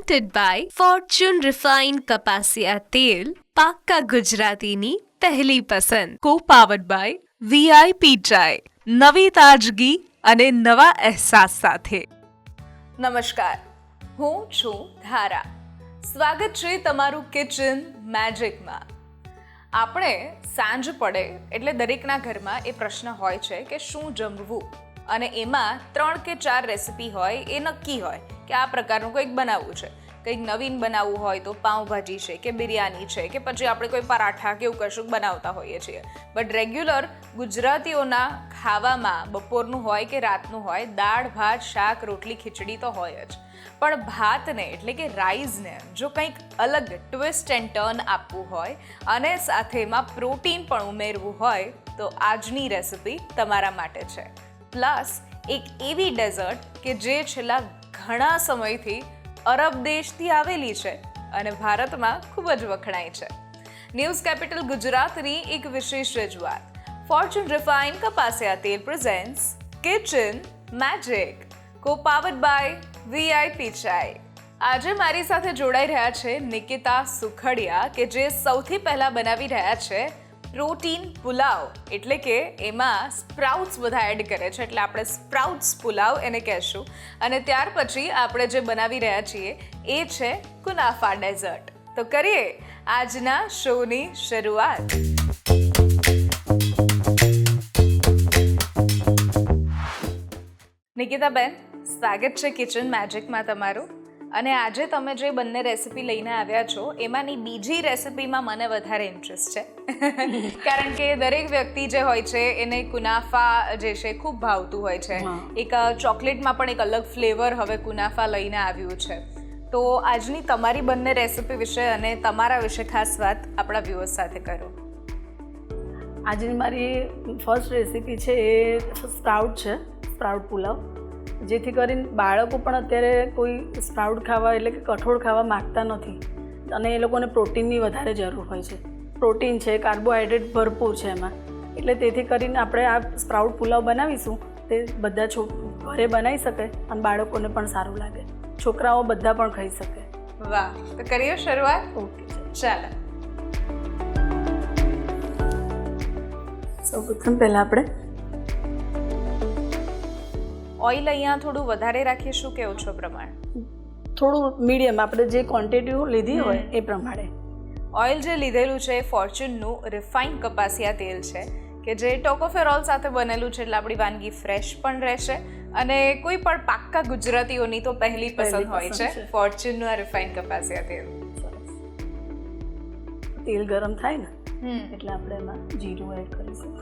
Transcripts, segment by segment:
presented by Fortune Refined કપાસિયા તેલ પાક્કા ગુજરાતીની પહેલી પસંદ co-powered by VIP ચાય નવી તાજગી અને નવા અહેસાસ સાથે. નમસ્કાર, હું છું ધારા. સ્વાગત છે તમારું કિચન મેજિકમાં. આપણે સાંજ પડે એટલે દરેકના ઘરમાં એ પ્રશ્ન હોય છે કે શું જમવું, અને એમાં 3 કે 4 રેસિપી હોય એ નક્કી હોય કે આ પ્રકારનું કંઈક બનાવવું છે. કંઈક નવીન બનાવવું હોય તો પાઉંભાજી છે કે બિરયાની છે કે પછી આપણે કોઈ પરાઠા કે એવું કશું બનાવતા હોઈએ છીએ. બટ રેગ્યુલર ગુજરાતીઓના ખાવામાં બપોરનું હોય કે રાતનું હોય, દાળ ભાત શાક રોટલી ખીચડી તો હોય જ. પણ ભાતને એટલે કે રાઈસને જો કંઈક અલગ ટ્વિસ્ટ એન્ડ ટર્ન આપવું હોય અને સાથે એમાં પ્રોટીન પણ ઉમેરવું હોય તો આજની રેસિપી તમારા માટે છે. પ્લસ એક એવી ડેઝર્ટ કે જે છેલ્લા ઘણા સમયથી અરબ દેશથી આવેલી છે અને ભારતમાં ખૂબ જ વખણાય છે. ન્યૂઝ કેપિટલ ગુજરાતની એક વિશેષ રજૂઆત ફોર્ચ્યુન રિફાઇન્ડ કપાસિયા તેલ presents kitchen magic co-powered by VIP ચાય. આજે મારી સાથે જોડાઈ રહ્યા છે નિકિતા સુખડિયા કે જે સૌથી પહેલા બનાવી રહ્યા છે પ્રોટીન પુલાવ, એટલે કે એમાં સ્પ્રાઉટ્સ બધા એડ કરે છે એટલે આપણે સ્પ્રાઉટ્સ પુલાવ એને કહેશું. અને ત્યાર પછી આપણે જે બનાવી રહ્યા છીએ એ છે કુનાફા ડેઝર્ટ. તો કરીએ આજના શોની શરૂઆત. નિકિતાબેન, સ્વાગત છે કિચન મેજિકમાં તમારું. અને આજે તમે જે બંને રેસિપી લઈને આવ્યા છો એમાંની બીજી રેસિપીમાં મને વધારે ઇન્ટરેસ્ટ છે કારણ કે દરેક વ્યક્તિ જે હોય છે એને કુનાફા જે છે ખૂબ ભાવતું હોય છે. એક ચોકલેટમાં પણ એક અલગ ફ્લેવર હવે કુનાફા લઈને આવ્યું છે. તો આજની તમારી બંને રેસિપી વિશે અને તમારા વિશે ખાસ વાત આપણા વ્યુઅર્સ સાથે કરો. આજની મારી ફર્સ્ટ રેસિપી છે એ સ્પ્રાઉટ છે, સ્પ્રાઉટ પુલાવ. જેથી કરીને બાળકો પણ અત્યારે કોઈ સ્પ્રાઉટ ખાવા એટલે કે કઠોળ ખાવા માગતા નથી અને એ લોકોને પ્રોટીનની વધારે જરૂર હોય છે. પ્રોટીન છે, કાર્બોહાઈડ્રેટ ભરપૂર છે એમાં. એટલે તેથી કરીને આપણે આ સ્પ્રાઉટ પુલાવ બનાવીશું તે બધા ઘરે બનાવી શકે અને બાળકોને પણ સારું લાગે, છોકરાઓ બધા પણ ખાઈ શકે. વાહ, તો કરીએ શરૂઆત. ઓકે, ચાલો. સૌપ્રથમ પહેલાં આપણે ઓઇલ અહીંયા થોડું વધારે રાખીશું કે ઓછો પ્રમાણ? થોડું મીડિયમ, આપણે જે ક્વોન્ટિટી લીધી હોય એ પ્રમાણે. ઓઇલ જે લીધેલું છે એ ફોર્ચ્યુનનું રિફાઇન્ડ કપાસિયા તેલ છે કે જે ટોકોફેરોલ સાથે બનેલું છે એટલે આપણી વાનગી ફ્રેશ પણ રહેશે અને કોઈ પણ પાક્કા ગુજરાતીઓની તો પહેલી પસંદ હોય છે ફોર્ચ્યુનનું આ રિફાઇન્ડ કપાસિયા તેલ. તેલ ગરમ થાય ને એટલે આપણે એમાં જીરું એડ કરીશું.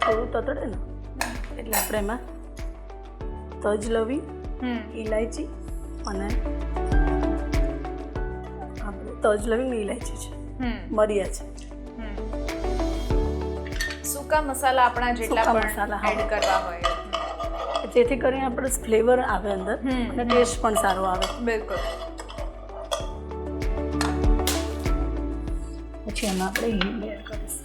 થોડું તતડે ને એટલે આપણે એમાં તજ લવિંગ, ઇલાયચી અને આપણે તજ લવિંગ ઇલાયચી છે, મરિયા છે, સૂકા મસાલા આપણા જેટલા પણ મસાલા એડ કરવા હોય જેથી કરીને આપણે ફ્લેવર આવે અંદર અને ટેસ્ટ પણ સારો આવે. બિલકુલ. પછી એમાં આપણે હિંગ એડ કરીશું.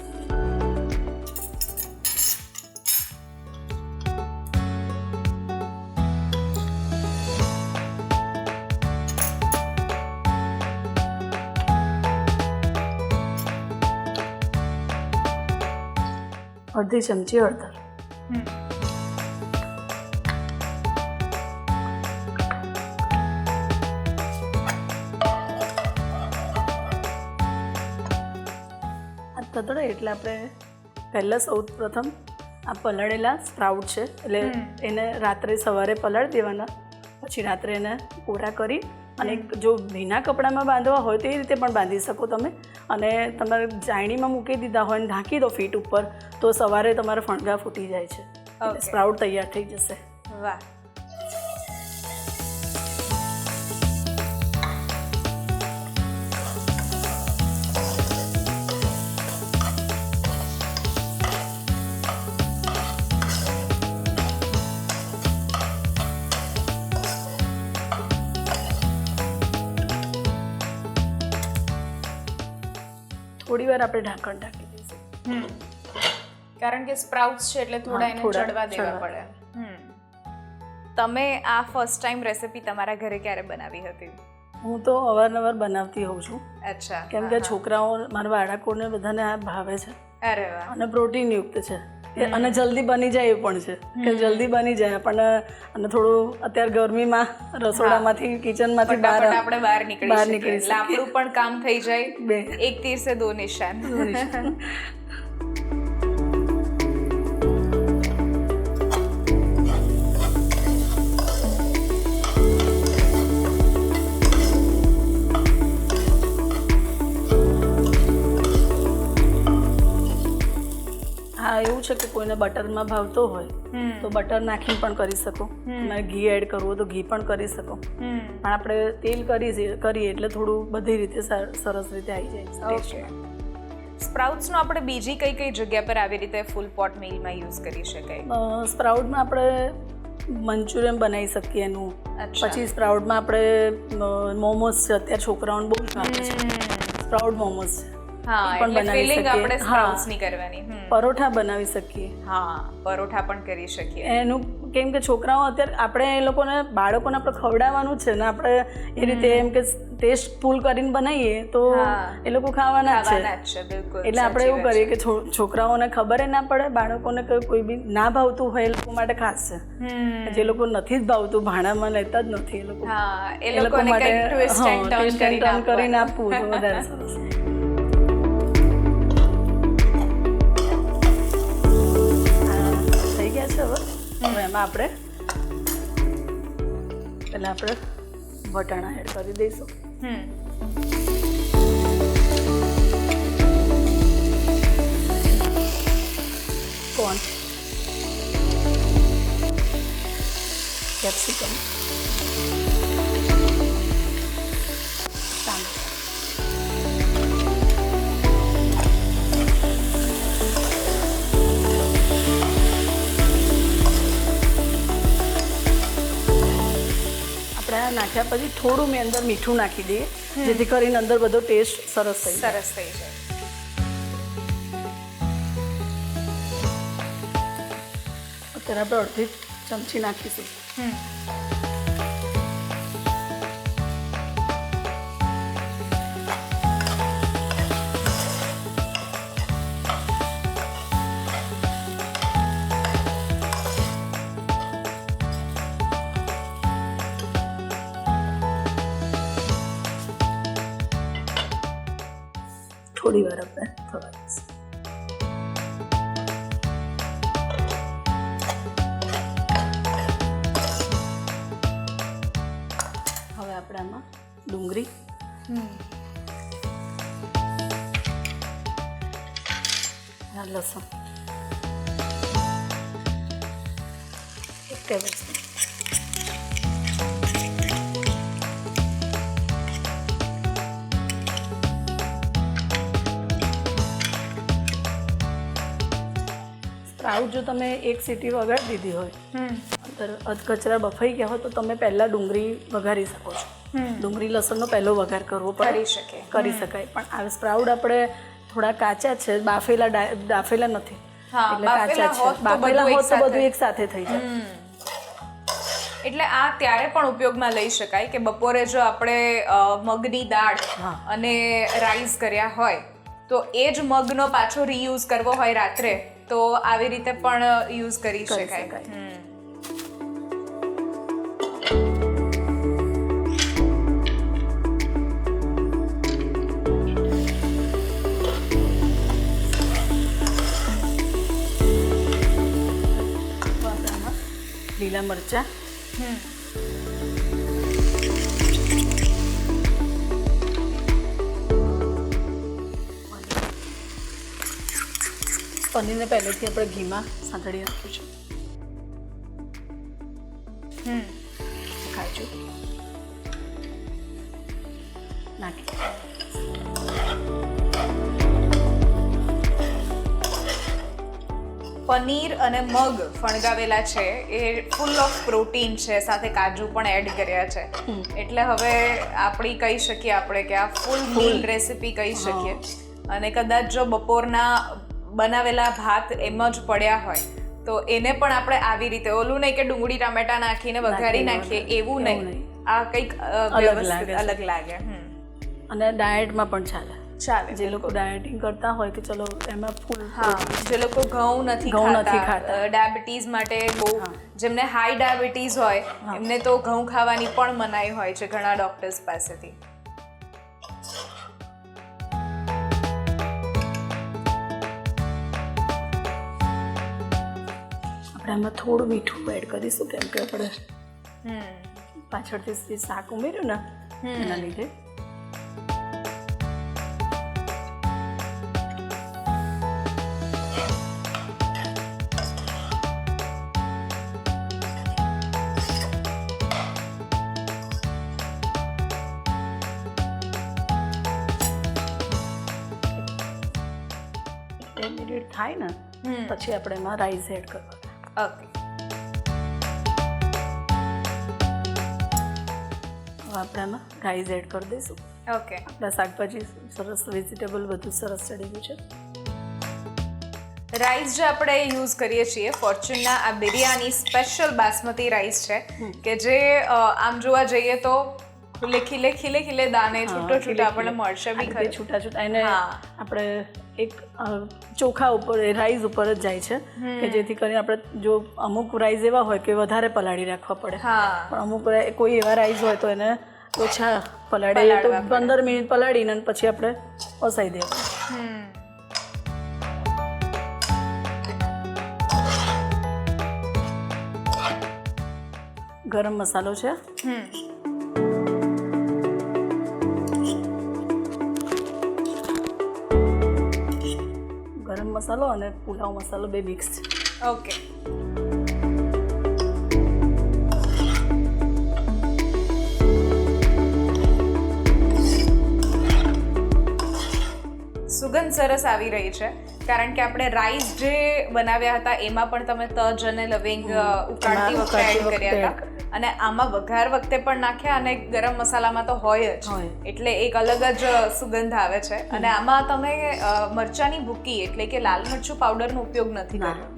અડધી ચમચી હળદર. તતડે એટલે આપણે પહેલાં સૌ પ્રથમ આ પલાળેલા સ્પ્રાઉટ છે એટલે એને રાત્રે સવારે પલાળી દેવાના. પછી રાત્રે એને કોરા કરી અને જો ભીના કપડામાં બાંધવા હોય તો એ રીતે પણ બાંધી શકો તમે. અને તમારે ચાયણીમાં મૂકી દીધા હોય અને ઢાંકી દો ફીટ ઉપર તો સવારે તમારા ફણગા ફૂટી જાય છે. સ્પ્રાઉટ તૈયાર થઈ જશે. વાહ. થોડી વાર આપણે ઢાંકણ ઢાંકી દઈશું. કારણ કે સ્પ્રાઉટ્સ છે એટલે થોડા એને થોડા ચડવા દેવા ચડવા. પડે. તમે આ ફર્સ્ટ ટાઈમ રેસિપી તમારા ઘરે ક્યારે બનાવી હતી? હું તો અવારનવાર બનાવતી હોઉં છું, અચ્છા. કેમ કે છોકરાઓ મારા બાળકોને બધાને આ ભાવે છે અરે વાહ. અને પ્રોટીનયુક્ત છે અને જલ્દી બની જાય એ પણ છે કે જલ્દી બની જાય આપણને. અને થોડું અત્યારે ગરમીમાં રસોડામાંથી કિચનમાંથી ફટાફટ આપણે બહાર નીકળી શકીએ. નીકળી એટલે આપણું પણ કામ થઈ જાય. બે. એક તીર સે દો નિશાન. હા, એવું છે કે કોઈને બટરમાં ભાવતો હોય તો બટર નાખીને પણ કરી શકો, તમારે ઘી એડ કરવું હોય તો ઘી પણ કરી શકો, પણ આપણે તેલ કરીએ એટલે થોડું બધી રીતે સરસ રીતે આવી જાય ટેસ્ટમાં. સ્પ્રાઉટ્સનો આપણે બીજી કઈ કઈ જગ્યા પર આવી રીતે ફૂલ પોટ મીલમાં યુઝ કરી શકાય? સ્પ્રાઉટમાં આપણે મંચુરિયન બનાવી શકીએ એનું. અચ્છા. પછી સ્પ્રાઉટમાં આપણે મોમોસ છે, અત્યારે છોકરાઓને બહુ ભાવે છે સ્પ્રાઉટ મોમોસ છે. હા, એ પણ એટલે બનાવી ફિલિંગ શકીએ. આપણે સ્પ્રાઉટ્સ ની કરવાની. પરોઠા બનાવી શકીએ. હા, પરોઠા પણ કરી શકીએ. એનું કેમ કે છોકરાઓ અત્યારે આપણે એ લોકોને બાળકોને આપણે ખવડાવવાનું છે ને, આપણે એ રીતે એમ કે ટેસ્ટ ફૂલ કરીને બનાવીએ તો એ લોકો ખાવાના જ ખાવાના જ છે. છે, બિલકુલ. એટલે આપણે એવું કરીએ કે છોકરાઓને ખબર ના પડે, બાળકોને કોઈ બી ના ભાવતું હોય એ લોકો માટે ખાસ છે. જે લોકો નથી જ ભાવતું, ભાણામાં લેતા જ નથી એ લોકો, હા, એ લોકોને કંઈક twist and turn કરીને આપવું તો વધારે સરસ. થઈ ગયા છે. હવે એમાં આપણે પહેલાં આપણે વટાણા એડ કરી દઈશું. કોર્ન, કેપ્સિકમ, ટામેટા, આપણે આ નાખ્યા પછી થોડું મેં અંદર મીઠું નાખી દઈએ, જેથી કરીને અંદર બધો ટેસ્ટ સરસ થઈ જાય. સરસ થઈ જાય. અત્યારે આપણે અડધી ચમચી નાખીશું. થોડી વાર આપણે થવા દઈશું. હવે આપણે આમાં ડુંગળી, લસણ, 1 ટેબલસ્પૂન, સ્પ્રાઉટ જો તમે 1 સીટી વગાડી દીધી હોય, અંદર અધકચરા બફાઈ ગયા હોય તો તમે પહેલાં ડુંગળી વઘારી શકો છો. ડુંગળી લસણનો પહેલો વઘાર કરવો પડે, કરી શકાય. પણ આ સ્પ્રાઉટ આપણે થોડા કાચા છે, બાફેલા નથી, એટલે કાચા છે. બાફેલા હોત તો બધું એક સાથે થઈ જાય. એટલે આ ત્યારે પણ ઉપયોગમાં લઈ શકાય કે બપોરે જો આપણે મગની દાળ અને રાઈસ કર્યા હોય તો એ જ મગનો પાછો રીયુઝ કરવો હોય રાત્રે, તો આવી રીતે પણ યુઝ કરી શકાય. લીલા મરચા, પનીરને પહેલેથી આપણે ઘીમાં સાંતળી નાખ્યું છે. કાજુ નાખી, પનીર અને મગ ફણગાવેલા છે એ ફૂલ ઓફ પ્રોટીન છે, સાથે કાજુ પણ એડ કર્યા છે, એટલે હવે આપણી કહી શકીએ આપણે કે આ ફૂલ મીલ રેસિપી કહી શકીએ. અને કદાચ જો બપોરના બનાવેલા ભાત એમ જ પડ્યા હોય તો એને પણ આપણે આવી રીતે ઓલું નહીં કે ડુંગળી ટામેટા નાખીને વઘારી નાખીએ એવું નહીં, આ કંઈક વ્યવસ્થિત અલગ લાગે. અને ડાયટમાં પણ ચાલે. જે લોકો બિલકુલ. ડાયટિંગ કરતા હોય કે ચલો એમાં ફૂલ હા, જે લોકો ઘઉં નથી ખાતા, ડાયાબિટીસ માટે બહુ, જેમને હાઈ ડાયાબિટીસ હોય એમને તો ઘઉં ખાવાની પણ મનાઈ હોય છે ઘણા ડોક્ટર્સ પાસેથી. આપણે એમાં થોડું મીઠું એડ કરીશું કેમ કે આપણે પાછળથી જે શાક ઉમેર્યું ને એના લીધે. મિનિટ થાય ને પછી આપણે એમાં રાઈસ એડ કરવાના. ઓકે, હવે આપણે એમાં રાઈસ એડ કરી દઈશું. ઓકે. આપણા શાકભાજી સરસ, વેજીટેબલ બધું સરસ ચડી ગયું છે. રાઈસ જે આપણે યુઝ કરીએ છીએ ફોર્ચ્યુનના આ બિરયાની સ્પેશિયલ બાસમતી રાઈસ છે કે જે આમ જોવા જઈએ તો ખીલે દાને છૂટો છૂટા આપણને મળશે બી ખરી. છૂટા છૂટા એને આપણે એક ચોખા ઉપર રાઈસ ઉપર જ જાય છે કે જેથી કરીને આપણે જો અમુક રાઈસ એવા હોય કે વધારે પલાળી રાખવા પડે, પણ અમુક કોઈ એવા રાઈસ હોય તો એને ઓછા પલાળીએ તો 15 મિનિટ પલાળીને પછી આપણે ઓસાઈ દેવું. ગરમ મસાલો છે, ગરમ મસાલો અને પુલાવ મસાલો બે મિક્સ છે. ઓકે. સુગંધ સરસ આવી રહી છે કારણ કે આપણે રાઈસ જે બનાવ્યા હતા એમાં પણ તમે તજ અને લવિંગ ઉકાળતી વખતે એડ કર્યા હતા અને આમાં વઘાર વખતે પણ નાખ્યા અને ગરમ મસાલામાં તો હોય જ, એટલે એક અલગ જ સુગંધ આવે છે. અને આમાં તમે મરચાની ભૂકી એટલે કે લાલ મરચું પાવડરનો ઉપયોગ નથી કર્યો.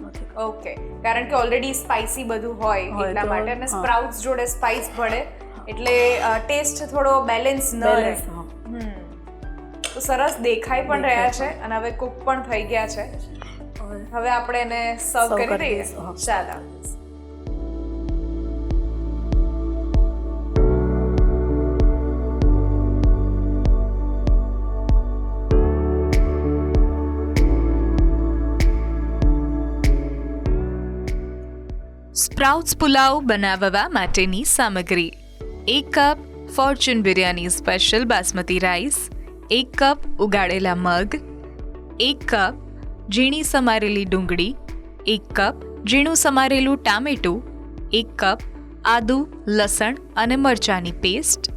ઓકે, કારણ કે ઓલરેડી સ્પાઇસી બધું હોય એટલા માટે, અને સ્પ્રાઉટ્સ જોડે સ્પાઇસ ભળે એટલે ટેસ્ટ થોડો બેલેન્સ ન રહે. તો સરસ દેખાઈ પણ રહ્યા છે અને હવે કુક પણ થઈ ગયા છે. હવે આપણે એને સર્વ કરી દઈએ. ચાલો. સ્પ્રાઉટ્સ પુલાવ બનાવવા માટેની સામગ્રી: 1 cup Fortune biryani special basmati rice, 1 cup ઉગાડેલા મગ, 1 કપ ઝીણી સમારેલી ડુંગળી, 1 કપ ઝીણું સમારેલું ટામેટું, 1 કપ આદુ લસણ અને મરચાંની પેસ્ટ,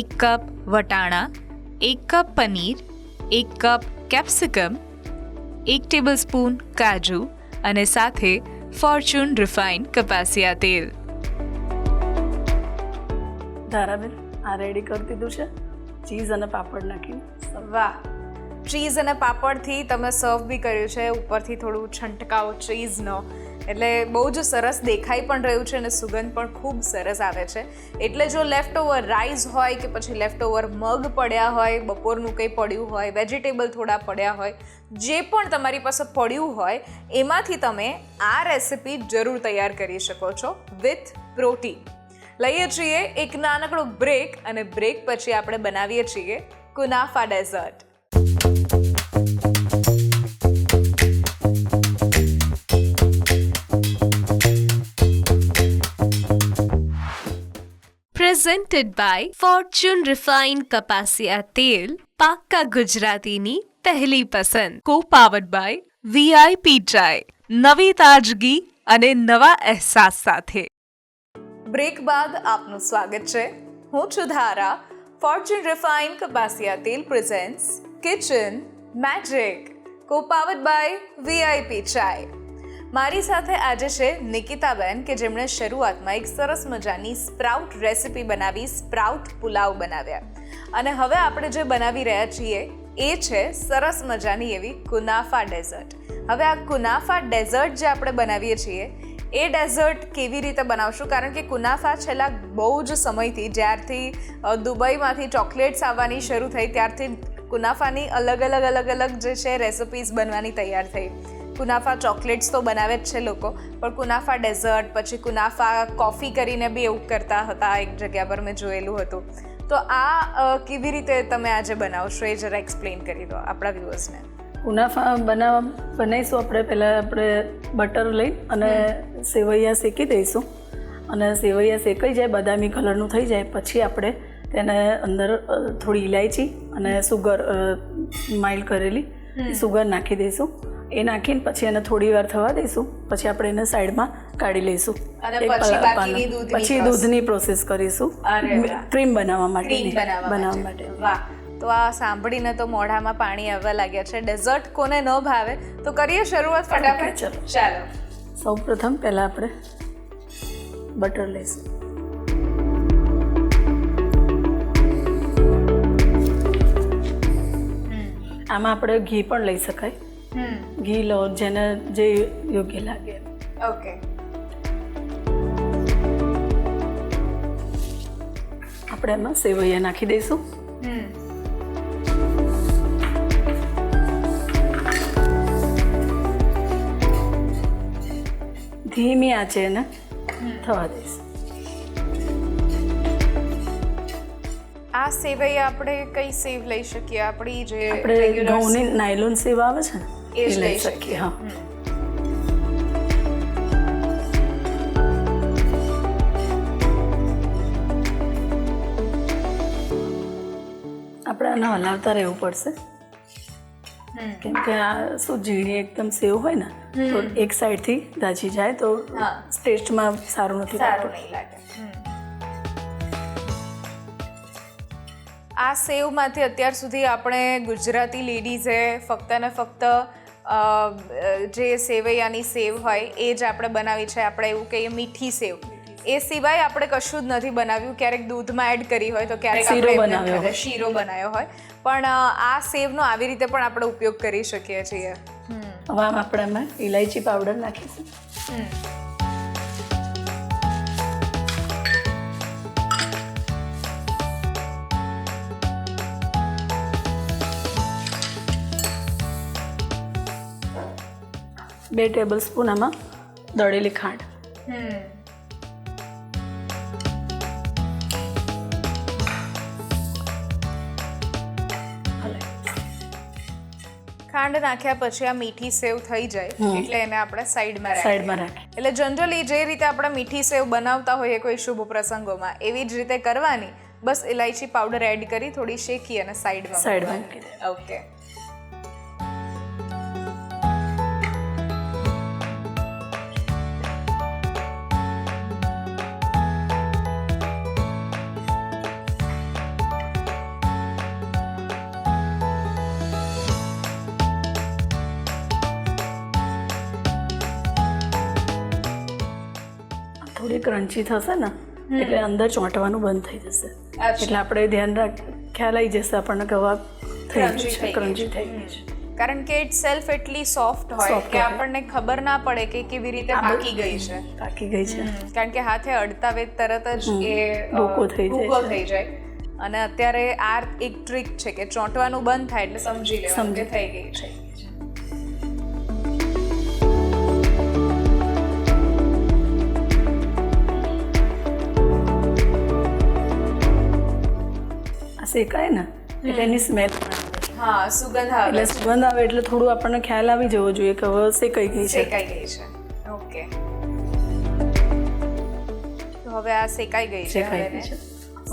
1 કપ વટાણા, 1 કપ પનીર, 1 કપ કેપ્સિકમ, 1 ટેબલસ્પૂન કાજુ અને સાથે ફોર્ચ્યુન રિફાઇન્ડ કપાસિયા તેલ. ધારાબેન આ રેડી કરી દીધું છે ચીઝ અને પાપડ નાખીને. વાહ, ચીઝ અને પાપડથી તમે સર્વ બી કર્યું છે, ઉપરથી થોડું છંટકાવ ચીઝનો, એટલે બહુ જ સરસ દેખાઈ પણ રહ્યું છે અને સુગંધ પણ ખૂબ સરસ આવે છે. એટલે જો લેફ્ટ ઓવર રાઈસ હોય કે પછી લેફ્ટ ઓવર મગ પડ્યા હોય, બપોરનું કંઈ પડ્યું હોય, વેજીટેબલ થોડા પડ્યા હોય, જે પણ તમારી પાસે પડ્યું હોય એમાંથી તમે આ રેસિપી જરૂર તૈયાર કરી શકો છો વિથ પ્રોટીન. લઈએ છીએ એક નાનકડો બ્રેક અને બ્રેક પછી આપણે બનાવીએ છીએ kunafa dessert. Presented by Fortune refined કપાસિયા તેલ, પાક્કા ગુજરાતીની પહેલી પસંદ. કો-પાવર્ડ બાય VIP ચાય, નવી તાજગી અને નવા અહેસાસ સાથે. બ્રેક બાદ આપનું સ્વાગત છે. હું છું ધારા. ફોર્ચ્યુન રિફાઇન્ડ કપાસિયા તેલ presents kitchen magic, co-powered by VIP ચાય. મારી સાથે આજે છે નિકિતાબેન કે જેમણે શરૂઆતમાં એક સરસ મજાની સ્પ્રાઉટ રેસિપી બનાવી, સ્પ્રાઉટ પુલાવ બનાવ્યા. અને હવે આપણે જે બનાવી રહ્યા છીએ એ છે સરસ મજાની એવી કુનાફા ડેઝર્ટ. હવે આ કુનાફા ડેઝર્ટ જે આપણે બનાવીએ છીએ એ ડેઝર્ટ કેવી રીતે બનાવશું, કારણ કે કુનાફા છેલ્લા બહુ જ સમયથી, જ્યારથી દુબઈમાંથી ચોકલેટ્સ આવવાની શરૂ થઈ ત્યારથી કુનાફાની અલગ અલગ જે છે રેસિપીઝ બનવાની તૈયાર થઈ. કુનાફા ચોકલેટ્સ તો બનાવે જ છે લોકો, પણ કુનાફા ડેઝર્ટ, પછી કુનાફા કોફી કરીને બી એવું કરતા હતા, એક જગ્યા પર મેં જોયેલું હતું. તો આ કેવી રીતે તમે આજે બનાવશો એ જરા એક્સપ્લેન કરી દો આપણા વ્યુઅર્સને. કુનાફા બનાવીશું આપણે પહેલાં આપણે બટર લઈ અને સેવૈયા શેકી દઈશું, અને સેવૈયા શેકાઈ જાય, બદામી કલરનું થઈ જાય પછી આપણે તેને અંદર થોડી ઇલાયચી અને સુગર માઇલ્ડ કરેલી સુગર નાખી દઈશું. એ નાખીને પછી એને થોડી વાર થવા દઈશું, પછી આપણે એને સાઈડમાં કાઢી લઈશું. પછી દૂધની પ્રોસેસ કરીશું ક્રીમ બનાવવા માટે. વાહ, તો આ સાંભળીને તો મોઢામાં પાણી આવવા લાગ્યા છે. ડેઝર્ટ કોને ન ભાવે, તો કરીએ શરૂઆત ફટાફટ. ચાલો. સૌ પ્રથમ પહેલાં આપણે બટર લઈશું. આમાં આપણે ઘી પણ લઈ શકાય. ઘી લો જેને જે યોગ્ય લાગે. ઓકે. આપણે એમાં સેવૈયા નાખી દઈશું. ધીમી આંચે એને થવા દઈશું. આ સેવૈયા આપણે કઈ સેવ લઈ શકીએ? આપણી જે આપણે ઘઉંની નાયલોન સેવ આવે છે ને એ એ લઈ શકીએ. હા. આપણે આને હલાવતા રહેવું પડશે, કેમ કે આ શું ઝીણી એકદમ સેવ હોય ને તો એક સાઈડથી દાજી જાય તો ટેસ્ટમાં સારું નથી લાગતું. આ સેવમાંથી અત્યાર સુધી આપણે ગુજરાતી લેડીઝે ફક્ત ને ફક્ત જે સેવૈયાની સેવ હોય એ જ આપણે બનાવી છે. આપણે એવું કહીએ મીઠી સેવ, એ સિવાય આપણે કશું જ નથી બનાવ્યું. ક્યારેક દૂધમાં એડ કરી હોય તો ક્યારેક શીરો બનાવ્યો હોય, પણ આ સેવનો આવી રીતે પણ આપણે ઉપયોગ કરી શકીએ છીએ. હવે આપણે એમાં ઇલાયચી પાવડર નાખીશું. બે ટેબલ સ્પૂન આમાં દળેલી ખાંડ. ખાંડ નાખ્યા પછી આ મીઠી સેવ થઈ જાય એટલે એને આપણે સાઈડમાં રાખીએ. એટલે જનરલી જે રીતે આપણે મીઠી સેવ બનાવતા હોઈએ કોઈ શુભ પ્રસંગોમાં, એવી જ રીતે કરવાની. બસ ઇલાયચી પાવડર એડ કરી થોડી શેકી અને સાઈડમાં. ઓકે. થોડી ક્રન્ચી થશે ને એટલે અંદર ચોંટવાનું બંધ થઈ જશે. એટલે આપણે ધ્યાન ખ્યાલ આવી જશે આપણને કે હવે ક્રન્ચી થઈ ગઈ છે. કારણ કે ઇટ સેલ્ફ એટલી સોફ્ટ હોય કે આપણને ખબર ના પડે કે કેવી રીતે પાકી ગઈ છે. કારણ કે હાથે અડતા વેત તરત જ એ ભૂકો થઈ જાય. અને અત્યારે આ એક ટ્રીક છે કે ચોંટવાનું બંધ થાય એટલે સમજી લેવાનું કે થઈ ગઈ છે. શેકાય ને એટલે એની સ્મેલ સુગંધ આવે. એટલે સુગંધ આવે એટલે થોડું આપણને ખ્યાલ આવી જવો જોઈએ કે હવે શેકાઈ ગઈ છે. ઓકે. તો હવે આ શેકાઈ ગઈ છે.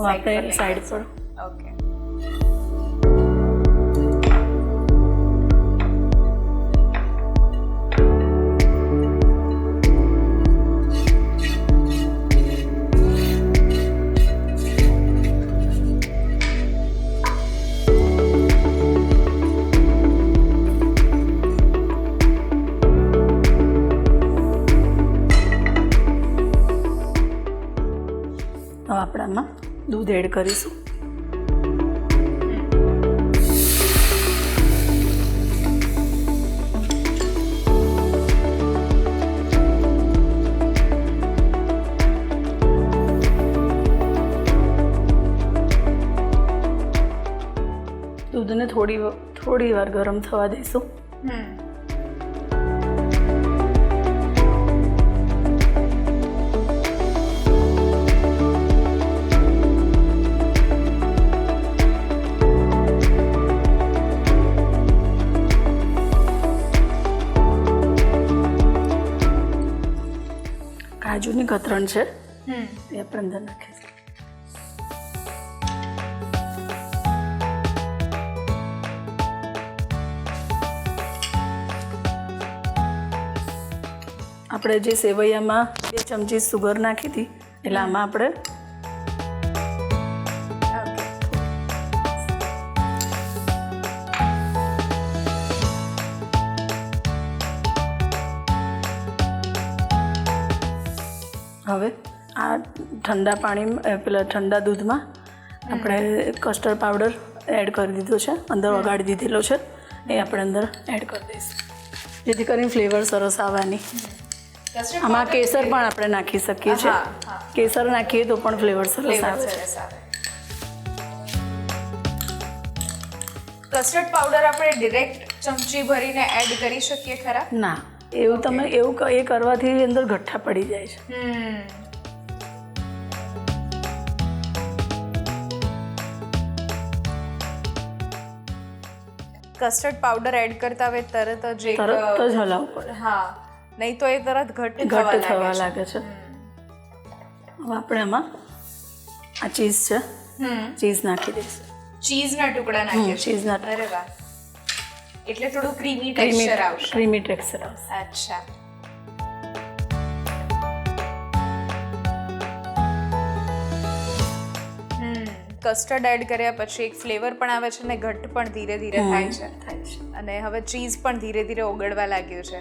આપણે સાઈડ પર. ઓકે. આપણામાં દૂધ એડ કરીશું. દૂધને થોડી વાર ગરમ થવા દઈશું. કાજુની કતરણ છે એ આપણે અંદર નાખીશું. આપણે જે સેવૈયામાં 2 ચમચી સુગર નાખી હતી એટલે આમાં આપણે હવે આ ઠંડા પાણી ઠંડા દૂધમાં આપણે કસ્ટર્ડ પાવડર એડ કરી દીધો છે, અંદર ઓગાળી દીધેલો છે, એ આપણે અંદર એડ કરી દઈશું જેથી કરીને ફ્લેવર સરસ આવવાની. આમાં કેસર પણ આપણે નાખી શકીએ છીએ. કેસર નાખીએ તો પણ ફ્લેવર સરસ આવે છે. કસ્ટર્ડ પાવડર આપણે ડિરેક્ટ ચમચી ભરીને એડ કરી શકીએ ખરા? ના, એવું તમે એ કરવાથી અંદર ગઠ્ઠા પડી જાય છે. કસ્ટર્ડ પાવડર એડ કરતા હવે તરત જ હલાવવું પડે. હા, નહીં તો એ તરત ઘટ્ટ થવા લાગે છે. હવે આપણે આમાં આ ચીઝ છે, ચીઝ નાખી દઈશું. ચીઝના ટુકડા નાખીએ. ચીઝના અરે વાહ, એટલે થોડું ક્રીમી ટેક્સચર આવશે. ક્રીમી ટેક્સચર આવશે. અચ્છા. કસ્ટર્ડ એડ કર્યા પછી એક ફ્લેવર પણ આવે છે ને ઘટ્ટ પણ ધીરે ધીરે થાય છે. અને હવે ચીઝ પણ ધીરે ધીરે ઓગળવા લાગ્યું છે.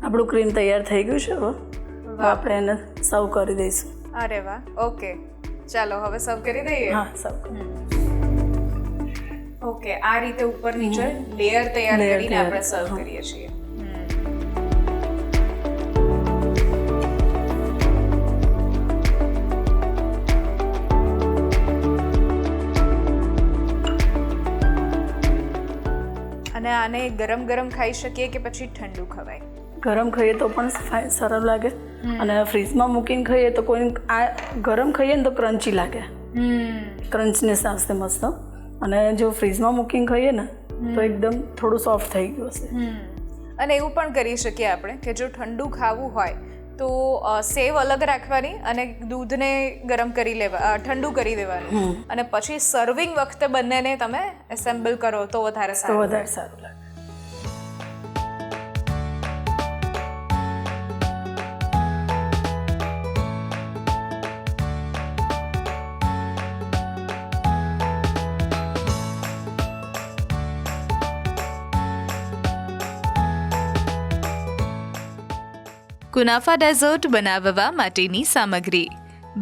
આપણું ક્રીમ તૈયાર થઈ ગયું છે. હવે આપણે એને સર્વ કરી દઈશું. અરે વાહ, ઓકે, ચાલો હવે સર્વ કરી દઈએ. હા, સર્વ કરી. ઓકે, આ રીતે ઉપર નીચે લેયર તૈયાર કરીને આપણે સર્વ કરીએ છીએ. અને આને ગરમ ગરમ ખાઈ શકીએ કે પછી ઠંડુ ખવાય? ગરમ ખાઈએ તો પણ સરળ લાગે, અને ફ્રીજમાં મૂકીને ખાઈએ તો કોઈ આ ગરમ ખાઈએ ને તો ક્રન્ચી લાગે, ક્રન્ચનેસ આવશે મસ્ત. અને જો ફ્રીજમાં મૂકીને ખાઈએ ને તો એકદમ થોડું સોફ્ટ થઈ ગયું હશે. અને એવું પણ કરી શકીએ આપણે કે જો ઠંડુ ખાવું હોય તો સેવ અલગ રાખવાની અને દૂધને ઠંડુ કરી દેવાનું, અને પછી સર્વિંગ વખતે બંનેને તમે એસેમ્બલ કરો તો વધારે સારું લાગે. કુનાફા ડેઝર્ટ બનાવવા માટેની સામગ્રી: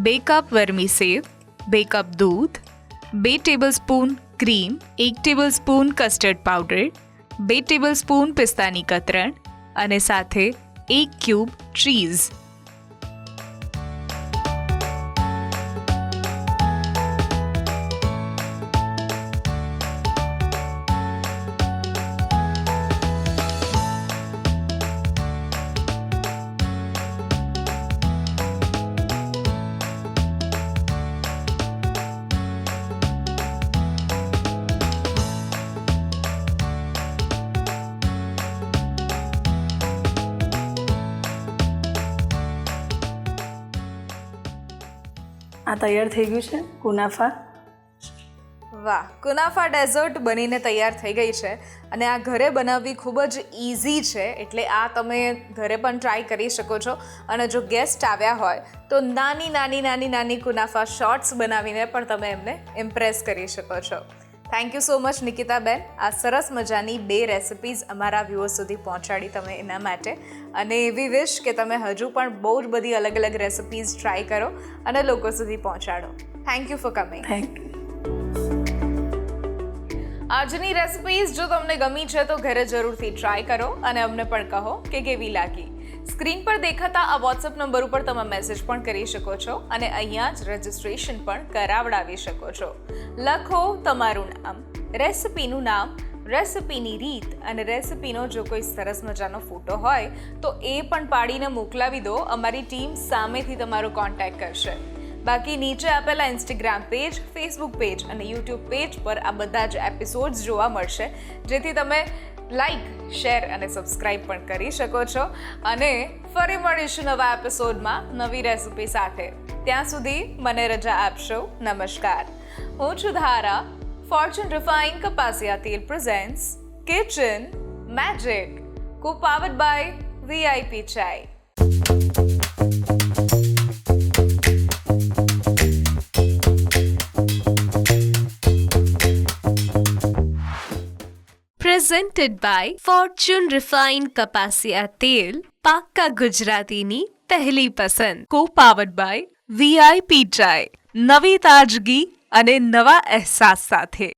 2 કપ વર્મી સેવ, 2 કપ દૂધ, 2 tablespoon cream, 1 tablespoon custard powder, 2 tablespoon પિસ્તાની કતરણ અને સાથે 1 ક્યુબ ચીઝ. આ તૈયાર થઈ ગયું છે કુનાફા. વાહ, કુનાફા ડેઝર્ટ બનીને તૈયાર થઈ ગઈ છે. અને આ ઘરે બનાવવી ખૂબ જ ઇઝી છે, એટલે આ તમે ઘરે પણ ટ્રાય કરી શકો છો. અને જો ગેસ્ટ આવ્યા હોય તો નાની કુનાફા શોર્ટ્સ બનાવીને પણ તમે એમને ઇમ્પ્રેસ કરી શકો છો. થેન્ક યુ સો મચ નિકિતાબેન, આ સરસ મજાની 2 રેસિપીઝ અમારા વ્યુઅર્સ સુધી પહોંચાડી તમે એના માટે. અને એવી વિશ કે તમે હજુ પણ બહુ જ બધી અલગ અલગ રેસિપીઝ ટ્રાય કરો અને લોકો સુધી પહોંચાડો. Thank you for coming. Thank you. આજની રેસિપીઝ જો તમને ગમી છે તો ઘરે જરૂરથી ટ્રાય કરો અને અમને પણ કહો કે કેવી લાગી. સ્ક્રીન પર દેખાતા આ વોટ્સએપ નંબર ઉપર તમે મેસેજ પણ કરી શકો છો અને અહીંયા જ રજિસ્ટ્રેશન પણ કરાવડાવી શકો છો. લખો તમારું નામ, રેસિપીનું નામ, રેસિપીની રીત અને રેસિપીનો જો કોઈ સરસ મજાનો ફોટો હોય તો એ પણ પાડીને મોકલાવી દો. અમારી ટીમ સામેથી તમારો કોન્ટેક્ટ કરશે. બાકી નીચે આપેલા ઇન્સ્ટાગ્રામ પેજ, ફેસબુક પેજ અને યુટ્યુબ પેજ પર આ બધા જ એપિસોડ્સ જોવા મળશે, જેથી તમે લાઈક, શેર અને સબસ્ક્રાઈબ પણ કરી શકો છો. અને ફરી મળીશું નવા એપિસોડમાં નવી રેસિપી સાથે. ત્યાં સુધી મને રજા આપશો. નમસ્કાર. હું છું ધારા. Fortune Refined Kapasia Teal presents Kitchen Magic, co-powered by VIP Chai. Presented by Fortune Refined Kapasia Teal, પાક્કા ગુજરાતીની પહેલી પસંદ. Co-powered by VIP Chai, નવી તાજગી અને નવા અહેસાસ સાથે.